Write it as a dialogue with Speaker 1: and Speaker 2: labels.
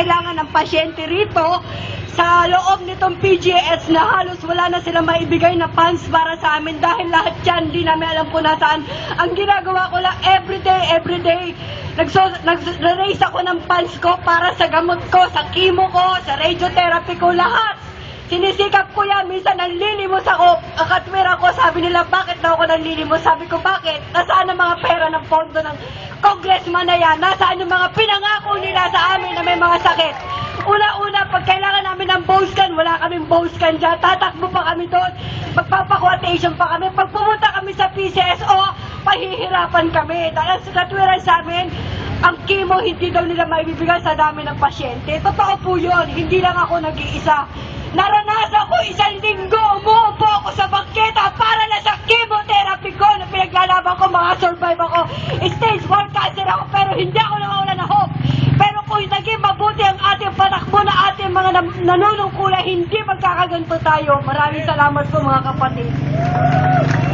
Speaker 1: kailangan ng pasyente rito sa loob nitong PGS na halos wala na silang maibigay na funds para sa amin dahil lahat yan, di namin alam kung nasaan. Ang ginagawa ko lang everyday, nag-raise ako ng funds ko para sa gamot ko, sa chemo ko, sa radiotherapy ko, lahat. Sinisikap ko yan, minsan nanlilimos ako. Ang katwira ko, sabi nila, bakit daw ako nanlilimos? Sabi ko, bakit? Nasaan ang mga pera ng pondo ng congressman na yan? Nasaan yung mga pinangako nila sa amin na may mga sakit? Una-una, pag kailangan namin ng Boscan, wala kaming Boscan dyan. Tatakbo pa kami doon. Magpapa-quotation pa kami. Pag pumunta kami sa PCSO, pahihirapan kami. Dahil sa katwiran sa amin, ang chemo hindi daw nila maibibigay sa dami ng pasyente. Totoo po yun. Hindi lang ako nag-iisa. Naranasan ko 1 linggo, umuupo ako sa bangketa para na sa chemotherapy ko na pinaglalaban ko, survive ako. Stage 1 cancer ako pero hindi ako nawawalan ng hope. Pero kung naging mabuti ang ating patakbo na ating mga nanunungkulay, hindi magkakaganto tayo. Maraming salamat po mga kapatid.